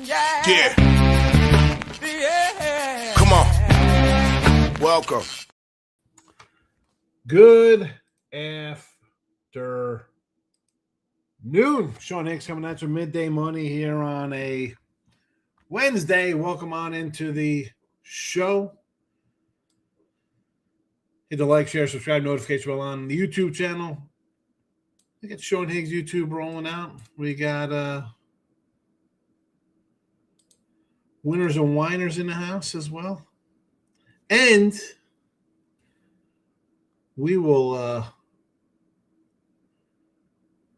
Yeah. Come on. Welcome. Good afternoon. Sean Higgs coming at you midday money here on a Wednesday. Welcome on into the show. Hit the like, share, subscribe, notification bell on the YouTube channel. We got Sean Higgs YouTube rolling out. We got winners and whiners in the house as well. And we will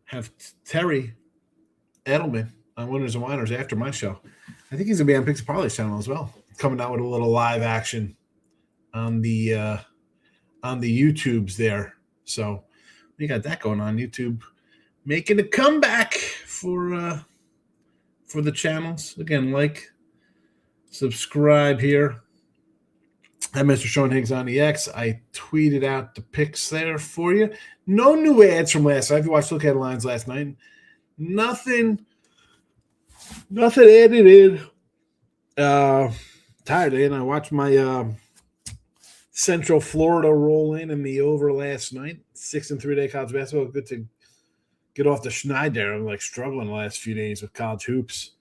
have Terry Edelman on Winners and Whiners after my show. I think he's going to be on Picks and Parlays channel as well, coming out with a little live action on the YouTubes there. So we got that going on. YouTube making a comeback for the channels. Again, like, subscribe here. I'm Mr. Sean Higgs on the X. I tweeted out the picks there for you. No new ads from last night. If you watched Look Headlines last night, nothing added in. Tired, and I watched my Central Florida roll in the over last night. 6 and 3 day college basketball. Good to get off the schneid there. I'm like struggling the last few days with college hoops.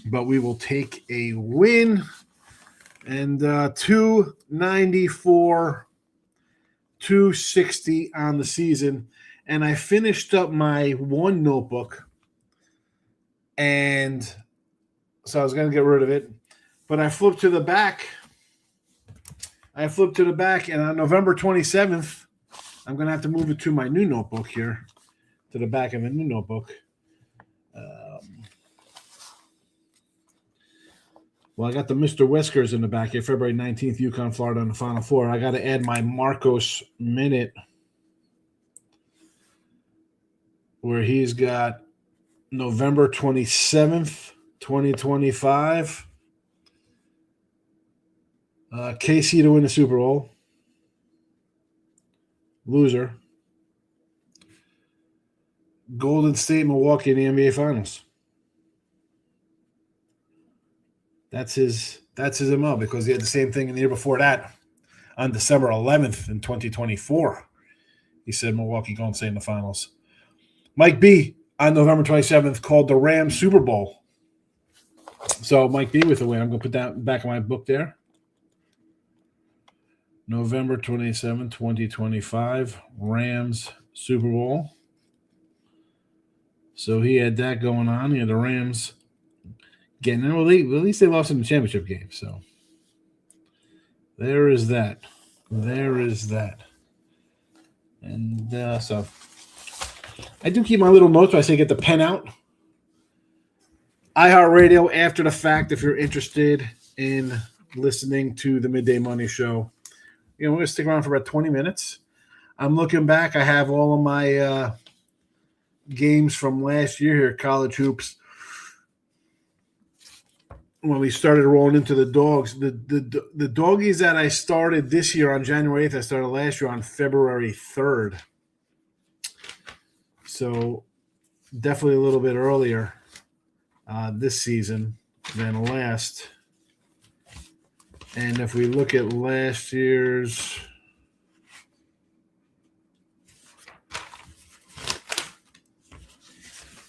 But we will take a win. And 294, 260 on the season. And I finished up my one notebook. And so I was going to get rid of it. But I flipped to the back. And on November 27th, I'm going to have to move it to my new notebook here, to the back of a new notebook. Well, I got the Mr. Whiskers in the back here, February 19th, UConn, Florida, in the Final Four. I got to add my Marcos minute, where he's got November 27th, 2025. KC to win the Super Bowl. Loser. Golden State, Milwaukee in the NBA Finals. That's his MO, because he had the same thing in the year before that on December 11th in 2024. He said Milwaukee Golden State in the finals. Mike B on November 27th called the Rams Super Bowl. So Mike B with a win. I'm going to put that back in my book there. November 27, 2025, Rams Super Bowl. So he had that going on. He had the Rams getting in. Well, at least they lost in the championship game. So there is that. And so I do keep my little notes. I say get the pen out. iHeartRadio after the fact, if you're interested in listening to the Midday Money Show. We're going to stick around for about 20 minutes. I'm looking back. I have all of my games from last year here, college hoops. When we started rolling into the dogs, the doggies that I started this year on January 8th, I started last year on February 3rd. So definitely a little bit earlier this season than last. And if we look at last year's –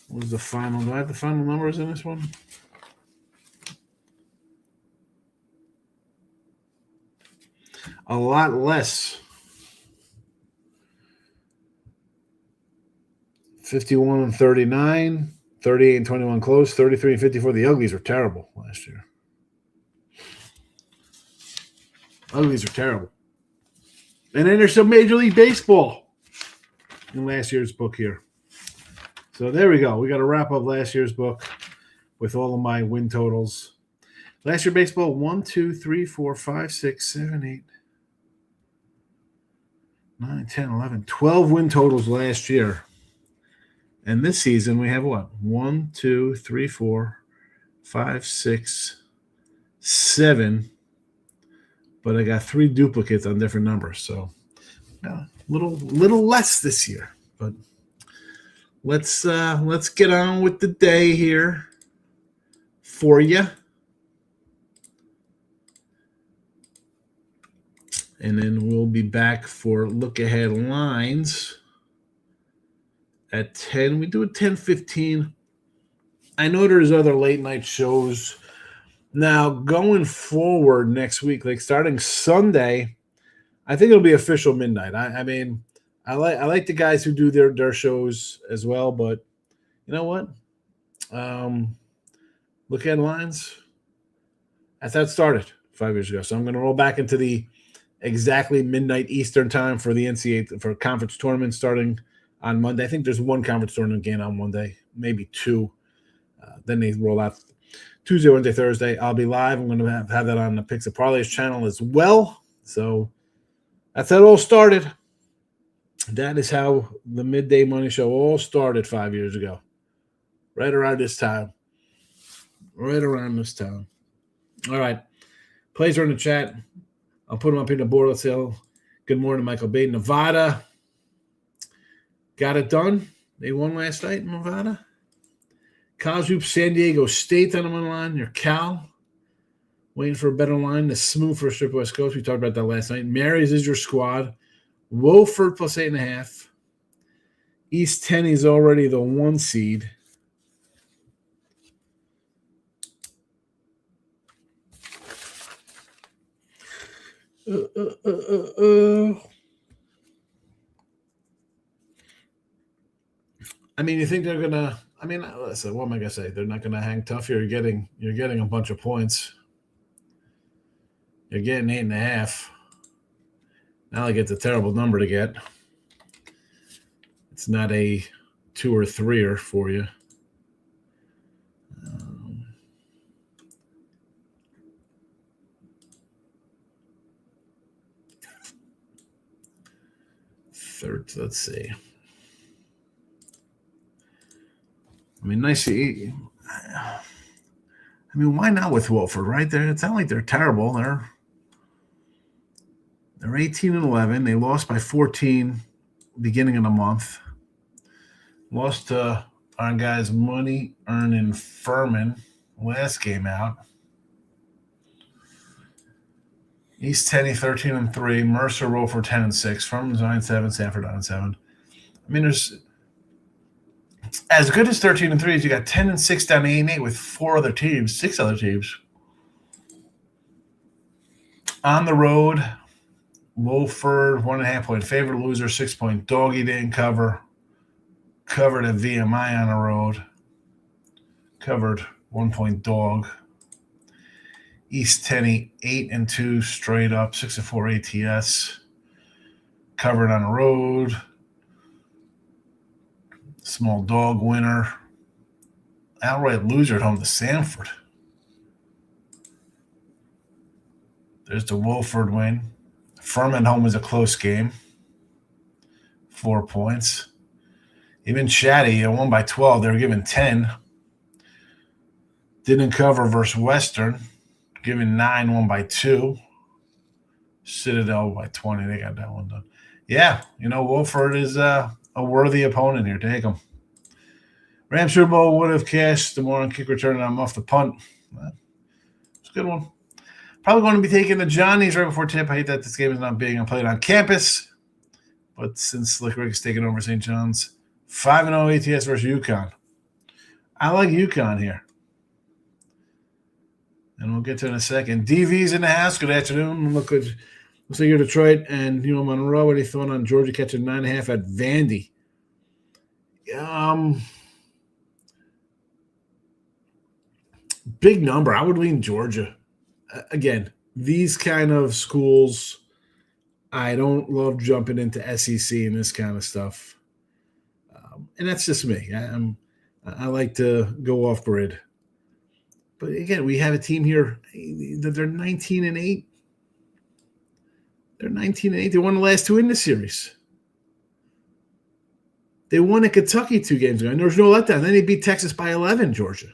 what was the final? Do I have the final numbers in this one? A lot less. 51 and 39, 38 and 21 close, 33 and 54. The uglies were terrible last year. Uglies are terrible. And then there's some Major League Baseball in last year's book here. So there we go. We got to wrap up last year's book with all of my win totals. Last year baseball, 1, 2, 3, 4, 5, 6, 7, 8, 9, 10, 11, 12 win totals last year. And this season we have what? 1, 2, 3, 4, 5, 6, 7. But I got 3 duplicates on different numbers. So little less this year. But let's get on with the day here. for you. And then we'll be back for look-ahead lines at 10. We do a 10:15. I know there's other late-night shows. Now, going forward next week, like starting Sunday, I think it'll be official midnight. I mean, I like the guys who do their shows as well, but you know what? Look-ahead lines, that's how it started 5 years ago. So I'm going to roll back into the exactly midnight Eastern time for the NCAA for conference tournament starting on Monday. I think there's one conference tournament game on Monday, maybe two. Then they roll out Tuesday, Wednesday, Thursday. I'll be live. I'm going to have that on the Picks and Parlays channel as well. So that's how it all started. That is how the Midday Money Show all started 5 years ago. Right around this time. Right around this time. All right. Plays are in the chat. I'll put them up in the board. Let's say good morning, Michael Bay. Nevada got it done. They won last night in Nevada. College Hoops, San Diego State on the money line. Your Cal. Waiting for a better line. The smooth for Strip West Coast. We talked about that last night. Mary's is your squad. Wofford plus 8.5. East Tenney's already the 1 seed. I mean, you think they're gonna? I mean, listen. What am I gonna say? They're not gonna hang tough here. You're getting a bunch of points. You're getting 8.5. Not like it's a terrible number to get. It's not a 2 or 3 for you. Third, let's see. I mean, nice to eat. I mean, why not with Wofford, right? It's not like they're terrible. They're 18-11. They lost by 14 beginning of the month. Lost to our guys Money Earning Furman last game out. East Tenney 13-3. Mercer Wofford 10-6. Furman's 9-7. Sanford 9-7. I mean, there's as good as 13-3 as you got 10-6 down to 8-8 with 6 other teams. On the road, Wofford 1.5 point favorite, loser 6 point doggy didn't cover. Covered at VMI on the road. Covered 1 point dog. East Tenney 8-2 straight up, 6-4 ATS. Covered on the road. Small dog winner. Outright loser at home to Sanford. There's the Wofford win. Furman home was a close game. 4 points. Even Shaddy won by 12. They were given 10. Didn't cover versus Western. Given 9, won by 2. Citadel by 20. They got that one done. Yeah, Wofford is a worthy opponent here. Take them. Rams Super Bowl would have cashed the more on kick return and I'm off the punt. It's a good one. Probably going to be taking the Johnnies right before tip. I hate that this game is not being played on campus. But since Slick Rick is taking over St. John's, 5-0 ATS versus UConn. I like UConn here. And we'll get to it in a second. DV's in the house. Good afternoon. Looks like you're Detroit and Monroe. What do you thought on Georgia catching 9.5 at Vandy? Big number. I would lean Georgia. Again, these kind of schools, I don't love jumping into SEC and this kind of stuff. And that's just me. I like to go off grid. But again, we have a team here that they're 19-8. They're 19-8. They won the last 2 in the series. They won at Kentucky 2 games ago, and there was no letdown. Then they beat Texas by 11, Georgia.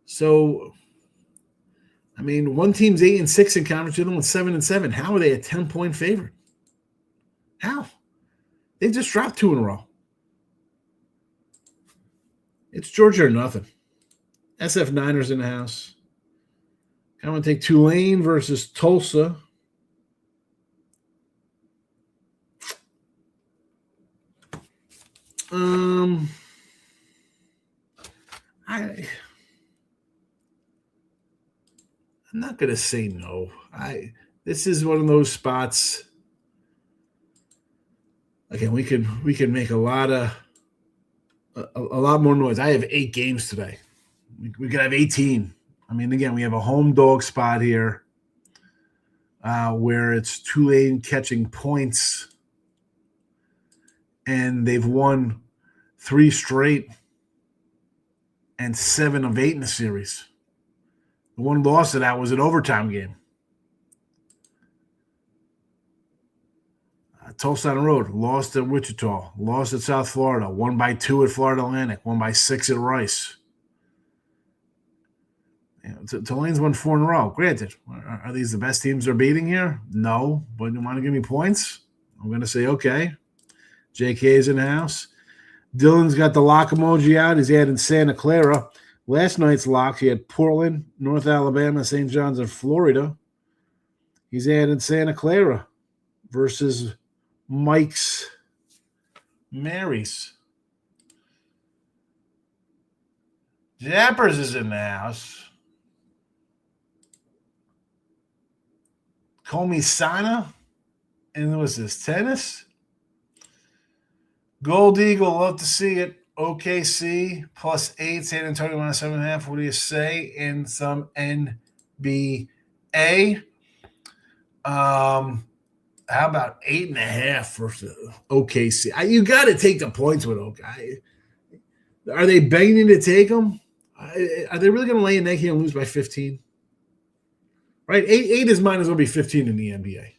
So, I mean, one team's 8-6 in conference, the other one's 7-7. How are they a 10-point favorite? How? They just dropped 2 in a row. It's Georgia or nothing. SF Niners in the house. I'm going to take Tulane versus Tulsa. I'm not going to say no. This is one of those spots. Again, we can make a lot more noise. I have 8 games today. We could have 18. I mean, again, we have a home dog spot here where it's Tulane catching points, and they've won 3 straight and 7 of 8 in the series. The one loss of that was an overtime game. Tulsa on the road, lost at Wichita, lost at South Florida, won by 2 at Florida Atlantic, won by 6 at Rice. Tulane's won 4 in a row. Granted, are these the best teams they're beating here? No, but you want to give me points? I'm going to say okay. JK's in the house. Dylan's got the lock emoji out. He's adding Santa Clara. Last night's lock, he had Portland, North Alabama, St. John's, and Florida. He's adding Santa Clara versus Mike's Mary's. Jappers is in the house. Comey Sana. And what's this? Tennis? Gold Eagle, love to see it. OKC +8, San Antonio -7.5. What do you say? And some NBA. How about 8.5 for OKC? You got to take the points with OK. Are they begging to take them? Are they really going to lay an egg here and lose by 15? Right, 8 is minus will be 15 in the NBA.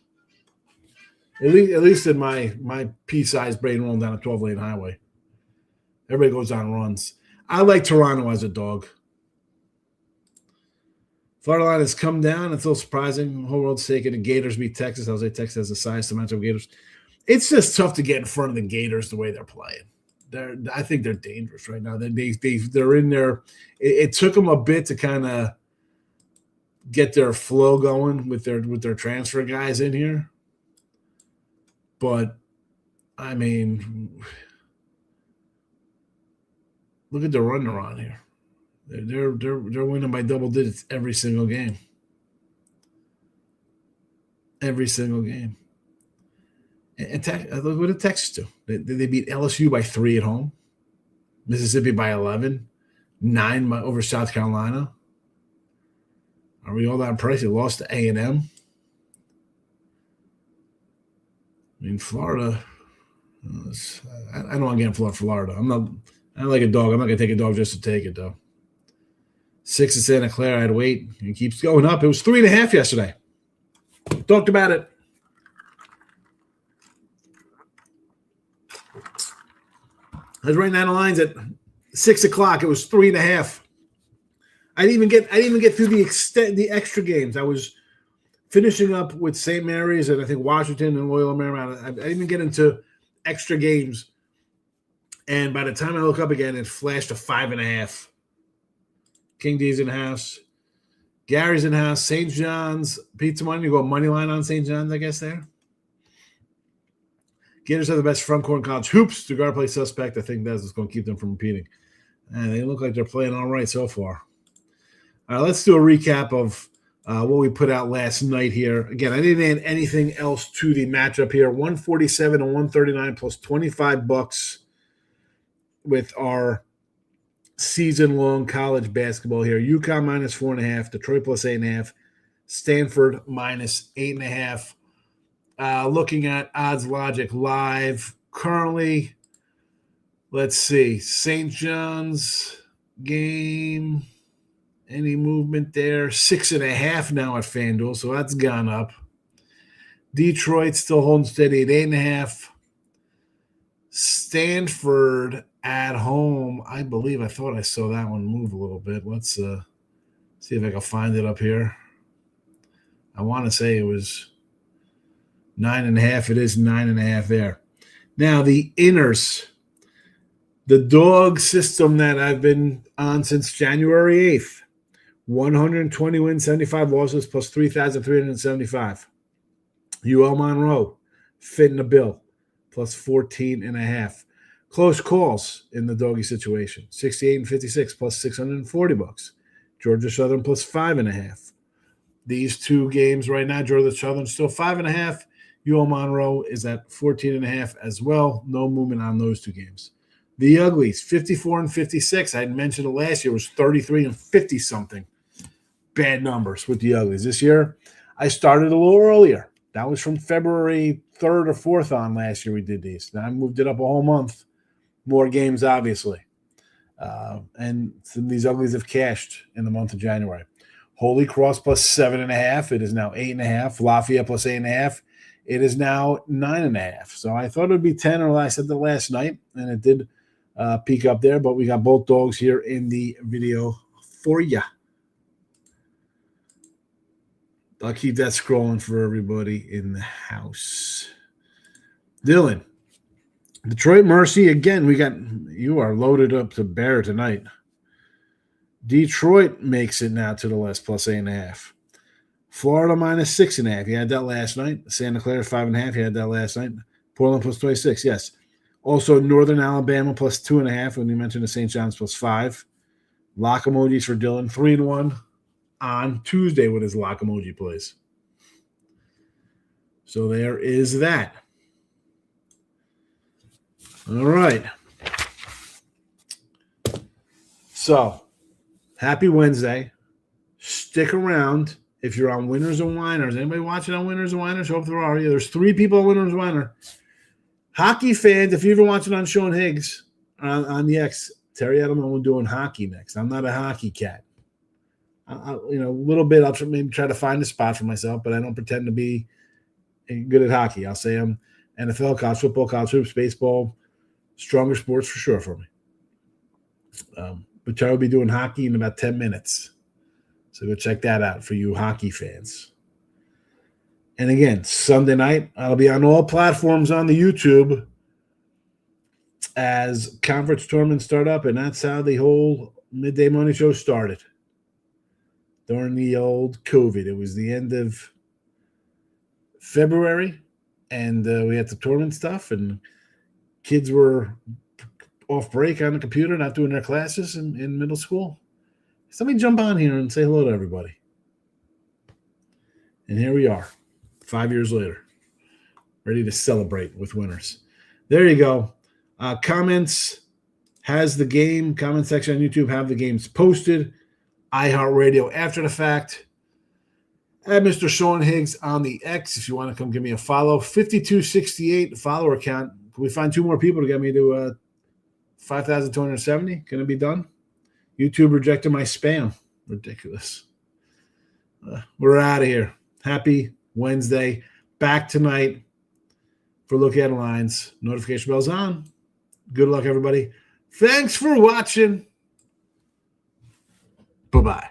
At least in my pea-sized brain rolling down a 12-lane highway. Everybody goes on runs. I like Toronto as a dog. Florida line has come down. It's a little surprising. The whole world's taking the Gators beat Texas. I'll say Texas has the size to match up Gators. It's just tough to get in front of the Gators the way they're playing. I think they're dangerous right now. They're in there. It took them a bit to kind of get their flow going with their transfer guys in here. But I mean, look at the run around here. They're winning by double digits every single game. Every single game. And look what did Texas do. They beat LSU by 3 at home. Mississippi by 11. 9 over South Carolina. Are we all that impressed? They lost to A&M. I mean, Florida. I don't want to get in Florida. I like a dog. I'm not going to take a dog just to take it, though. 6 at Santa Clara. I had to wait. It keeps going up. It was 3.5 yesterday. Talked about it. I was writing down the lines at 6 o'clock. It was 3.5. I didn't even get through the extra games. I was finishing up with St. Mary's and I think Washington and Loyola Marymount. I didn't even get into extra games. And by the time I look up again, it flashed to 5.5. King D's in the house. Gary's in the house. St. John's. Pizza Money. You go money line on St. John's, I guess, there. Gators have the best front court in college hoops. The guard play suspect. I think that's what's going to keep them from repeating. And they look like they're playing all right so far. All right, let's do a recap of what we put out last night here. Again, I didn't add anything else to the matchup here. 147 and 139 plus $25 with our season-long college basketball here. UConn minus 4.5, Detroit plus 8.5, Stanford minus 8.5. Looking at Odds Logic Live currently, let's see, St. John's game. Any movement there? 6.5 now at FanDuel, so that's gone up. Detroit still holding steady at 8.5. Stanford at home, I thought I saw that one move a little bit. Let's see if I can find it up here. I want to say it was 9.5. It is 9.5 there. Now the inners. The dog system that I've been on since January 8th, 120 wins, 75 losses, plus 3,375. UL Monroe, fitting the bill, plus 14.5. Close calls in the doggy situation, 68 and 56, plus $640. Georgia Southern, plus 5.5. These two games right now, Georgia Southern still 5.5. UL Monroe is at 14.5 as well. No movement on those two games. The Uglies, 54 and 56. I had mentioned it last year, was 33 and 50 something. Bad numbers with the Uglies. This year, I started a little earlier. That was from February 3rd or 4th on last year we did these. Then I moved it up a whole month. More games, obviously. And these Uglies have cashed in the month of January. Holy Cross plus 7.5. It is now 8.5. Lafayette plus 8.5. It is now 9.5. So I thought it would be 10, or I said that last night, and it did peak up there. But we got both dogs here in the video for you. I'll keep that scrolling for everybody in the house. Dylan, Detroit Mercy, again, you are loaded up to bear tonight. Detroit makes it now to the list, plus 8.5. Florida minus 6.5. You had that last night. Santa Clara 5.5. You had that last night. Portland plus 26. Yes. Also, Northern Alabama plus 2.5. When you mentioned the St. John's plus 5. Lock emojis for Dylan. 3-1 on Tuesday when his lock emoji plays. So there is that. All right. So, happy Wednesday. Stick around if you're on Winners and Winers. Anybody watching on Winners and Winers? Hope there are. Yeah, there's 3 people on Winners and Winers. Hockey fans, if you're even watching on Sean Higgs on the X, Terry Edelman will be doing hockey next. I'm not a hockey cat. A little bit. I'll maybe try to find a spot for myself, but I don't pretend to be good at hockey. I'll say I'm NFL, college football, college hoops, baseball, stronger sports for sure for me. But Terry will be doing hockey in about 10 minutes. So go check that out for you hockey fans. And again, Sunday night, I'll be on all platforms on the YouTube as conference tournaments start up, and that's how the whole Midday Money Show started. During the old COVID. It was the end of February, and we had the tournament stuff, and kids were off break on the computer, not doing their classes in middle school. Somebody jump on here and say hello to everybody. And here we are, 5 years later, ready to celebrate with winners. There you go. Comments has the game. Comment section on YouTube have the games posted. iHeartRadio after the fact. At Mr. Sean Higgs on the X if you want to come give me a follow. 5268 follower count. Can we find 2 more people to get me to 5,270? Can it be done? YouTube rejected my spam. Ridiculous. We're out of here. Happy Wednesday. Back tonight for Look At Lines. Notification bells on. Good luck, everybody. Thanks for watching. Bye-bye.